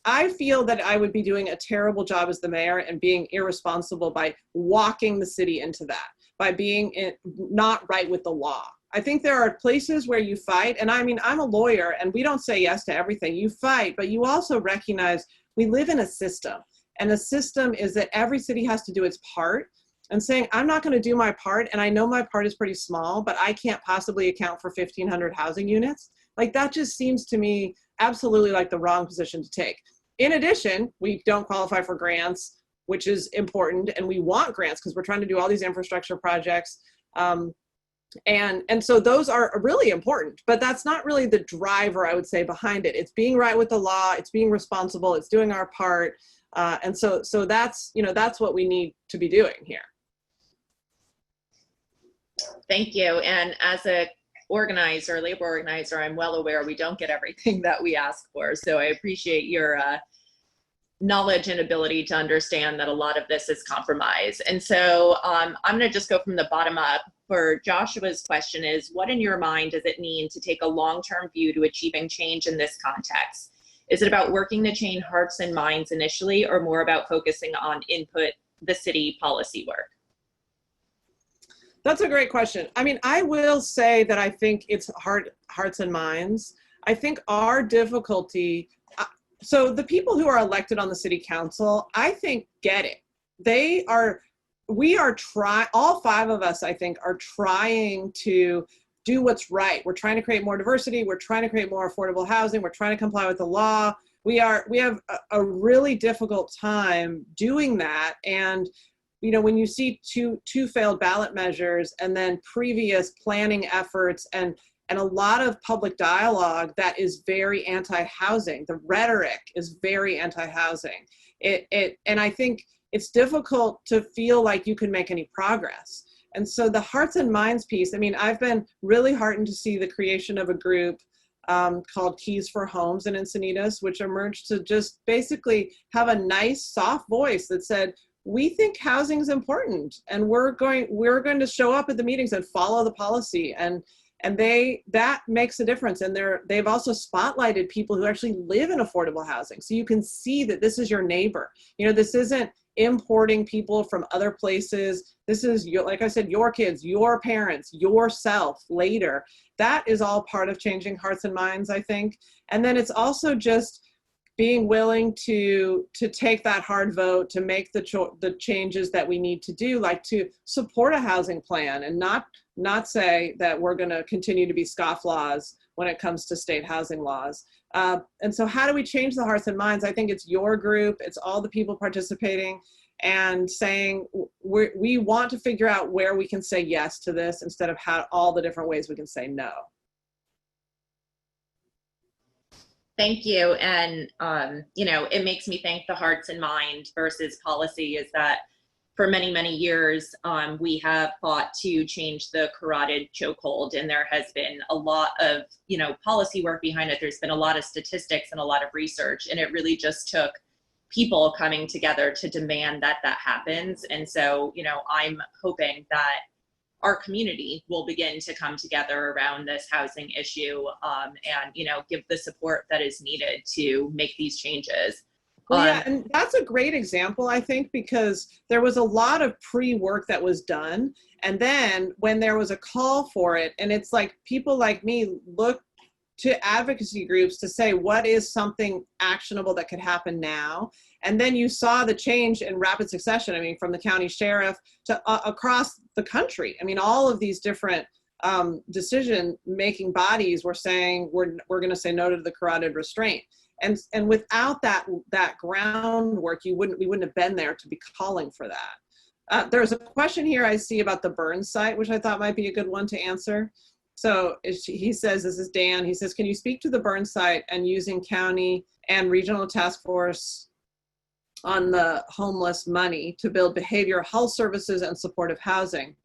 I feel that I would be doing a terrible job as the mayor and being irresponsible by walking the city into that, by being not right with the law. I think there are places where you fight, and I mean, I'm a lawyer and we don't say yes to everything. You fight, but you also recognize we live in a system, and the system is that every city has to do its part. And saying, I'm not going to do my part, and I know my part is pretty small, but I can't possibly account for 1,500 housing units. Like, that just seems to me absolutely like the wrong position to take. In addition, we don't qualify for grants, which is important, and we want grants because we're trying to do all these infrastructure projects. And so those are really important, but that's not really the driver, I would say, behind it. It's being right with the law, it's being responsible, it's doing our part. And so that's, that's what we need to be doing here. Thank you. And as a labor organizer, I'm well aware we don't get everything that we ask for. So I appreciate your knowledge and ability to understand that a lot of this is compromise. And so I'm going to just go from the bottom up. For Joshua's question is, what in your mind does it mean to take a long-term view to achieving change in this context? Is it about working to change hearts and minds initially, or more about focusing on input the city policy work? That's a great question. I mean, I will say that I think it's hearts and minds. I think our difficulty, so the people who are elected on the city council, I think get it. All five of us, I think, are trying to do what's right. We're trying to create more diversity. We're trying to create more affordable housing. We're trying to comply with the law. We have a really difficult time doing that. And, you know, when you see two failed ballot measures and then previous planning efforts and a lot of public dialogue that is very anti-housing, the rhetoric is very anti-housing. And I think it's difficult to feel like you can make any progress. And so the hearts and minds piece, I mean, I've been really heartened to see the creation of a group called Keys for Homes in Encinitas, which emerged to just basically have a nice, soft voice that said, we think housing is important, and we're going to show up at the meetings and follow the policy. And that makes a difference. And they've also spotlighted people who actually live in affordable housing. So you can see that this is your neighbor. You know, this isn't importing people from other places. This is, like I said, your kids, your parents, yourself later. That is all part of changing hearts and minds, I think. And then it's also just being willing to take that hard vote, to make the changes that we need to do, like to support a housing plan and not say that we're going to continue to be scofflaws when it comes to state housing laws. And so how do we change the hearts and minds? I think it's your group, it's all the people participating and saying, we want to figure out where we can say yes to this instead of all the different ways we can say no. Thank you. And, you know, it makes me think the hearts and mind versus policy is that for many, many years, we have fought to change the carotid chokehold, and there has been a lot of, you know, policy work behind it. There's been a lot of statistics and a lot of research, and it really just took people coming together to demand that that happens. And so, you know, I'm hoping that our community will begin to come together around this housing issue and, you know, give the support that is needed to make these changes. Well, yeah, and that's a great example, I think, because there was a lot of pre-work that was done. And then when there was a call for it, and it's like people like me look to advocacy groups to say, what is something actionable that could happen now? And then you saw the change in rapid succession. I mean, from the county sheriff to across the country. I mean, all of these different decision-making bodies were saying, we're going to say no to the carotid restraint. And without that groundwork, we wouldn't have been there to be calling for that. There's a question here I see about the burn site, which I thought might be a good one to answer. So he says, this is Dan, he says, can you speak to the burn site and using county and regional task force on the homeless money to build behavioral health services and supportive housing?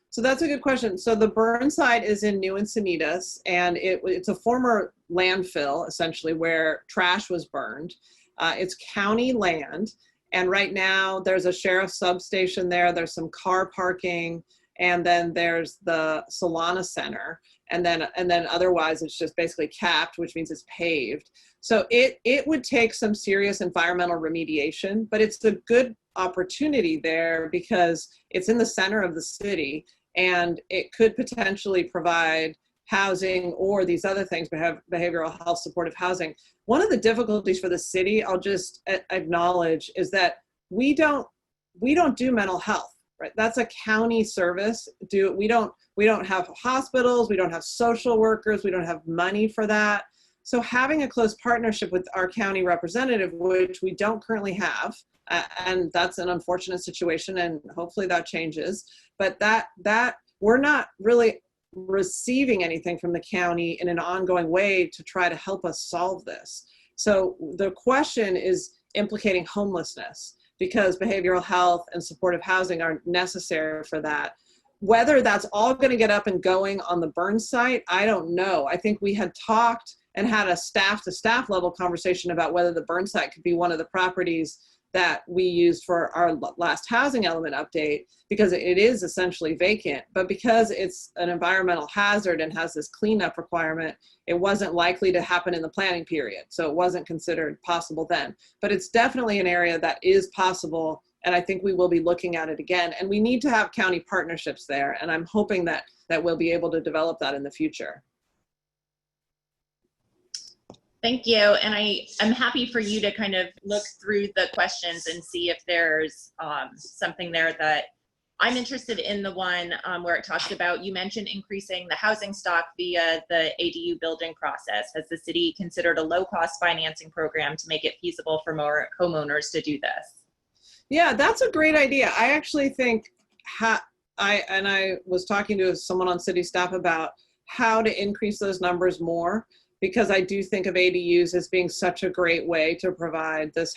So that's a good question. So the burn site is in New Encinitas, and it's a former landfill, essentially, where trash was burned. It's county land, and right now there's a sheriff's substation there. There's some car parking, and then there's the Solana Center, and then otherwise it's just basically capped, which means it's paved. So it would take some serious environmental remediation, but it's a good opportunity there because it's in the center of the city, and it could potentially provide housing or these other things, behavioral health, supportive housing. One of the difficulties for the city, I'll just acknowledge, is that we don't do mental health, right? That's a county service. We don't have hospitals, we don't have social workers, we don't have money for that. So having a close partnership with our county representative, which we don't currently have, and that's an unfortunate situation, and hopefully that changes, but that we're not really receiving anything from the county in an ongoing way to try to help us solve this. So the question is implicating homelessness, because behavioral health and supportive housing are necessary for that. Whether that's all going to get up and going on the burn site, I don't know. I think we had talked and had a staff to staff level conversation about whether the burn site could be one of the properties that we used for our last housing element update, because it is essentially vacant, but because it's an environmental hazard and has this cleanup requirement, it wasn't likely to happen in the planning period. So it wasn't considered possible then, but it's definitely an area that is possible. And I think we will be looking at it again, and we need to have county partnerships there. And I'm hoping that we'll be able to develop that in the future. Thank you. And I'm happy for you to kind of look through the questions and see if there's something there that I'm interested in. The one where it talks about, you mentioned increasing the housing stock via the ADU building process. Has the city considered a low-cost financing program to make it feasible for more homeowners to do this? Yeah, that's a great idea. I actually think I was talking to someone on city staff about how to increase those numbers more, because I do think of ADUs as being such a great way to provide this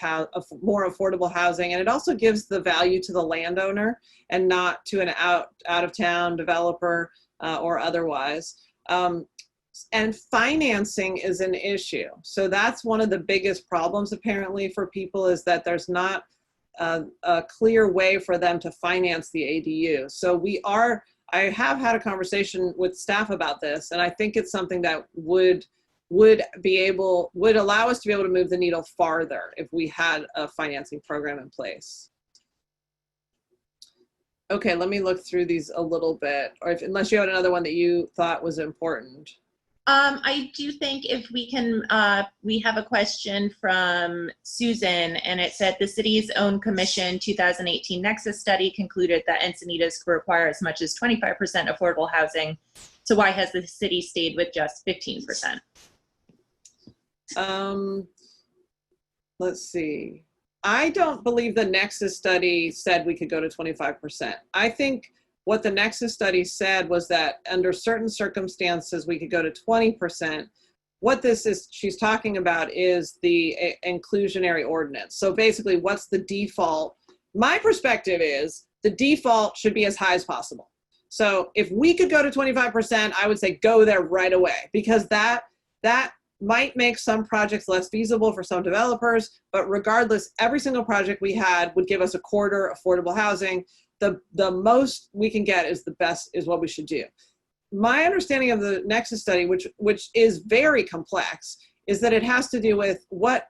more affordable housing. And it also gives the value to the landowner and not to an out of town developer or otherwise. And financing is an issue. So that's one of the biggest problems apparently for people, is that there's not a clear way for them to finance the ADU. So I have had a conversation with staff about this, and I think it's something that would allow us to be able to move the needle farther if we had a financing program in place. Okay, let me look through these a little bit, or unless you had another one that you thought was important. I do think if we can, we have a question from Susan, and it said the city's own commission 2018 Nexus study concluded that Encinitas could require as much as 25% affordable housing. So why has the city stayed with just 15%? Let's see. I don't believe the Nexus study said we could go to 25%. I think what the Nexus study said was that under certain circumstances, we could go to 20%. What she's talking about is the inclusionary ordinance. So basically, what's the default? My perspective is the default should be as high as possible. So if we could go to 25%, I would say go there right away, because that might make some projects less feasible for some developers, but regardless, every single project we had would give us a quarter affordable housing. The most we can get is the best, is what we should do. My understanding of the Nexus study, which is very complex, is that it has to do with what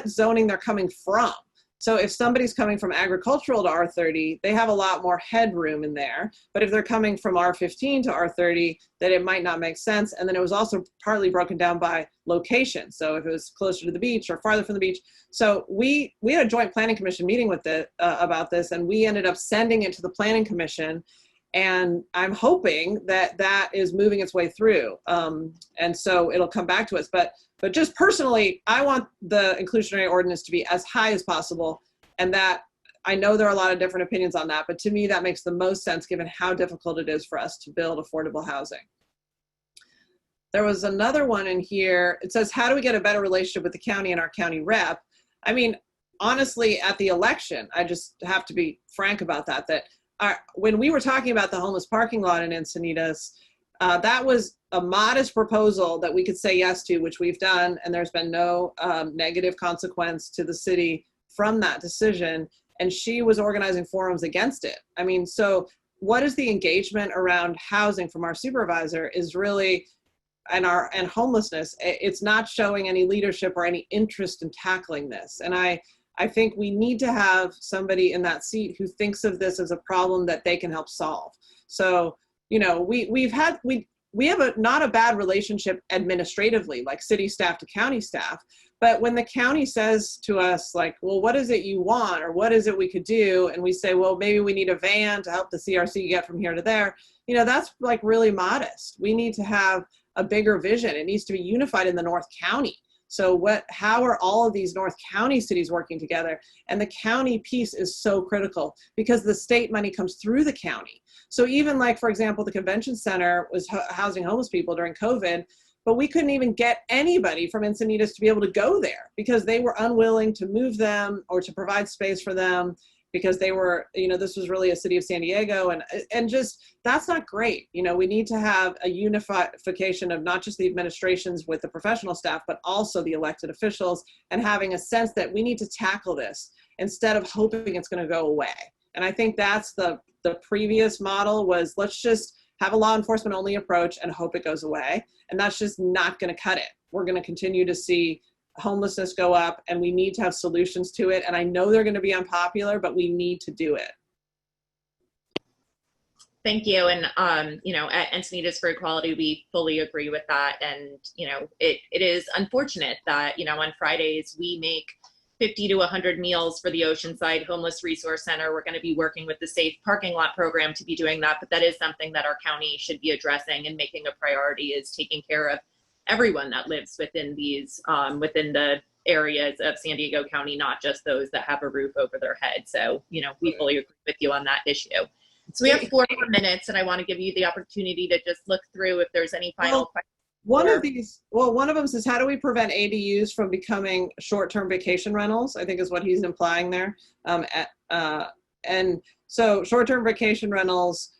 zoning they're coming from. So if somebody's coming from agricultural to R30, they have a lot more headroom in there. But if they're coming from R15 to R30, then it might not make sense. And then it was also partly broken down by location. So if it was closer to the beach or farther from the beach. So we had a joint planning commission meeting with about this, and we ended up sending it to the planning commission. And I'm hoping that is moving its way through. And so it'll come back to us. But just personally, I want the inclusionary ordinance to be as high as possible. And that, I know there are a lot of different opinions on that, but to me, that makes the most sense given how difficult it is for us to build affordable housing. There was another one in here. It says, how do we get a better relationship with the county and our county rep? I mean, honestly, at the election, I just have to be frank about that when we were talking about the homeless parking lot in Encinitas, that was a modest proposal that we could say yes to, which we've done, and there's been no negative consequence to the city from that decision, and she was organizing forums against it. I mean, so what is the engagement around housing from our supervisor is really, and homelessness, it's not showing any leadership or any interest in tackling this. And I think we need to have somebody in that seat who thinks of this as a problem that they can help solve. So, you know, we have not a bad relationship administratively, like city staff to county staff, but when the county says to us, like, well, what is it you want, or what is it we could do? And we say, well, maybe we need a van to help the CRC get from here to there. You know, that's like really modest. We need to have a bigger vision. It needs to be unified in the North County. So how are all of these North County cities working together? And the county piece is so critical because the state money comes through the county. So even like, for example, the convention center was housing homeless people during COVID, but we couldn't even get anybody from Encinitas to be able to go there because they were unwilling to move them or to provide space for them. because they were, you know, this was really a city of San Diego, and just, that's not great. You know, we need to have a unification of not just the administrations with the professional staff, but also the elected officials, and having a sense that we need to tackle this instead of hoping it's going to go away. And I think that's the previous model was, let's just have a law enforcement only approach and hope it goes away. And that's just not going to cut it. We're going to continue to see homelessness go up, and we need to have solutions to it. And I know they're going to be unpopular, but we need to do it. Thank you. And, you know, at Encinitas4Equality, we fully agree with that. And, you know, it is unfortunate that, you know, on Fridays we make 50 to 100 meals for the Oceanside Homeless Resource Center. We're going to be working with the Safe Parking Lot program to be doing that, but that is something that our county should be addressing and making a priority, is taking care of everyone that lives within these, within the areas of San Diego County, not just those that have a roof over their head. So, you know, we fully agree with you on that issue. So we have 4 more minutes, and I want to give you the opportunity to just look through if there's any final questions. One of them says, how do we prevent ADUs from becoming short-term vacation rentals? I think is what he's implying there. And so short-term vacation rentals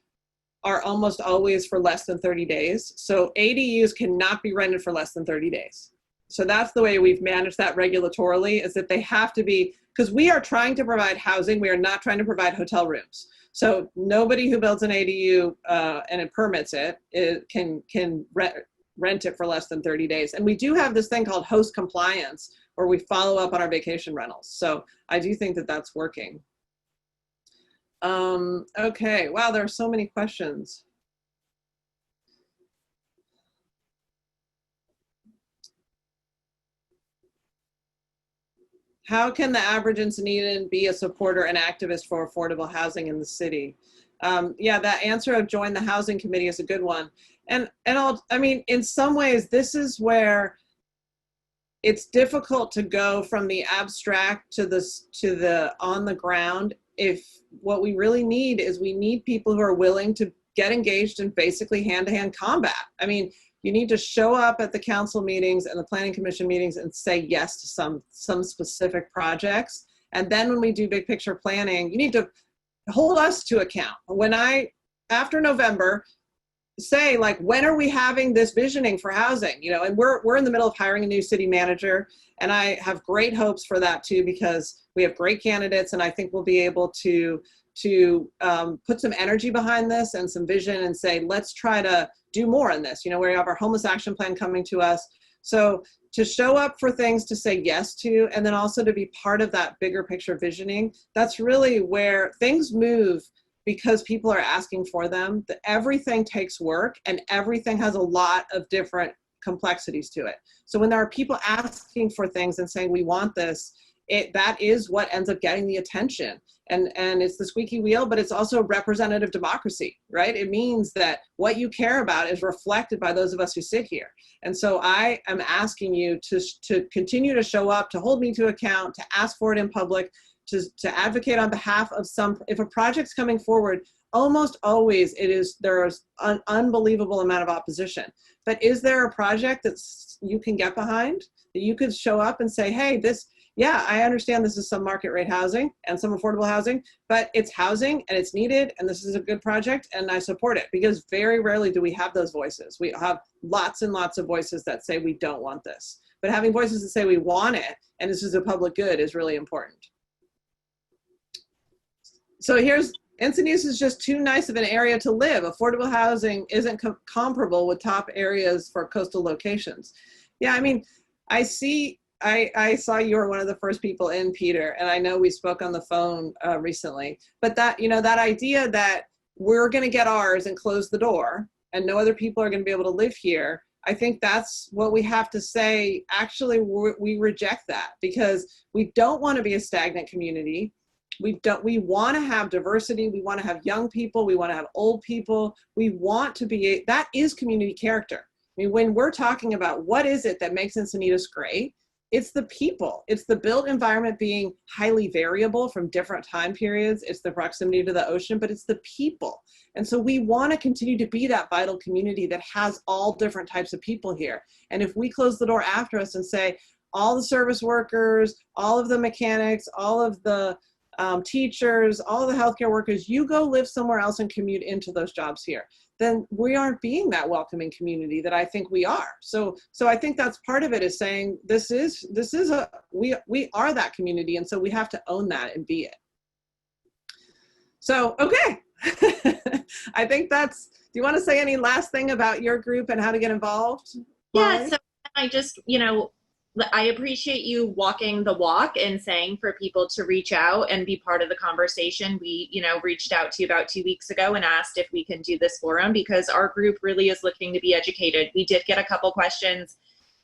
are almost always for less than 30 days. So ADUs cannot be rented for less than 30 days. So that's the way we've managed that regulatorily, is that they have to be, because we are trying to provide housing. We are not trying to provide hotel rooms. So nobody who builds an ADU and it permits it can rent it for less than 30 days. And we do have this thing called host compliance, where we follow up on our vacation rentals. So I do think that that's working. Okay, wow, there are so many questions. How can the average Encinitan be a supporter and activist for affordable housing in the city? Yeah, that answer of join the housing committee is a good one. I mean, in some ways, this is where it's difficult to go from the abstract to the on the ground. If what we really need is, we need people who are willing to get engaged in basically hand-to-hand combat. I mean, you need to show up at the council meetings and the planning commission meetings and say yes to some specific projects. And then when we do big picture planning, you need to hold us to account. When after November, say, like, when are we having this visioning for housing? You know, and we're in the middle of hiring a new city manager, and I have great hopes for that too, because we have great candidates, and I think we'll be able to put some energy behind this and some vision, and say, let's try to do more on this. You know, we have our homeless action plan coming to us. So to show up for things to say yes to, and then also to be part of that bigger picture visioning, that's really where things move, because people are asking for them. Everything takes work, and everything has a lot of different complexities to it. So when there are people asking for things and saying, we want this, that is what ends up getting the attention. And it's the squeaky wheel, but it's also representative democracy, right? It means that what you care about is reflected by those of us who sit here. And so I am asking you to continue to show up, to hold me to account, to ask for it in public, to advocate on behalf of if a project's coming forward, almost always there's an unbelievable amount of opposition. But is there a project that you can get behind, that you could show up and say, hey, yeah, I understand this is some market rate housing and some affordable housing, but it's housing and it's needed, and this is a good project, and I support it. Because very rarely do we have those voices. We have lots and lots of voices that say we don't want this. But having voices that say we want it and this is a public good is really important. So Encinitas is just too nice of an area to live. Affordable housing isn't comparable with top areas for coastal locations. Yeah, I mean, I saw you were one of the first people in, Peter, and I know we spoke on the phone recently, but that idea that we're going to get ours and close the door and no other people are going to be able to live here, I think that's what we have to say. Actually, we reject that, because we don't want to be a stagnant community. We want to have diversity. We want to have young people. We want to have old people. We want to be, that is community character. I mean, when we're talking about what is it that makes Encinitas great, it's the people. It's the built environment being highly variable from different time periods. It's the proximity to the ocean, but it's the people. And so we want to continue to be that vital community that has all different types of people here. And if we close the door after us and say, all the service workers, all of the mechanics, all of the teachers, all the healthcare workers, you go live somewhere else and commute into those jobs here, then we aren't being that welcoming community that I think we are. So I think that's part of it, is saying we are that community, and so we have to own that and be it. So, okay. I think do you want to say any last thing about your group and how to get involved? Yeah, so I just, I appreciate you walking the walk and saying for people to reach out and be part of the conversation. We, reached out to you about 2 weeks ago and asked if we can do this forum because our group really is looking to be educated. We did get a couple questions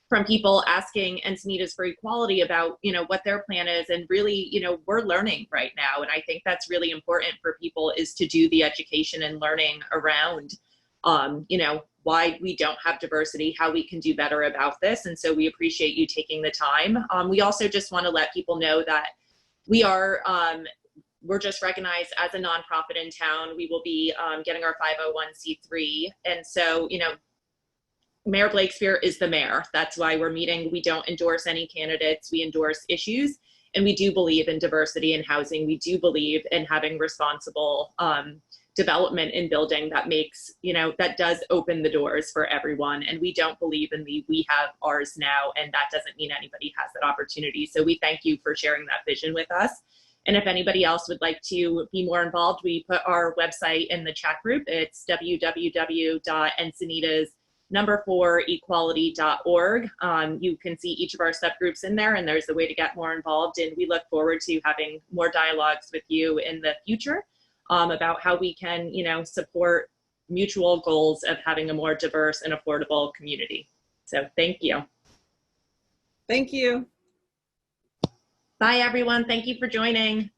from people asking Encinitas4Equality about, what their plan is. And really, we're learning right now. And I think that's really important for people, is to do the education and learning around, why we don't have diversity, how we can do better about this. And so we appreciate you taking the time. We also just want to let people know that we are, we're just recognized as a nonprofit in town. We will be getting our 501c3. And so, Mayor Blakespear is the mayor. That's why we're meeting. We don't endorse any candidates. We endorse issues. And we do believe in diversity in housing. We do believe in having responsible development in building that makes, that does open the doors for everyone. And we don't believe in we have ours now, and that doesn't mean anybody has that opportunity. So we thank you for sharing that vision with us. And if anybody else would like to be more involved, we put our website in the chat group. It's www.Encinitas4Equality.org. You can see each of our subgroups in there, and there's a way to get more involved. And we look forward to having more dialogues with you in the future. About how we can, support mutual goals of having a more diverse and affordable community. So thank you. Thank you. Bye, everyone. Thank you for joining.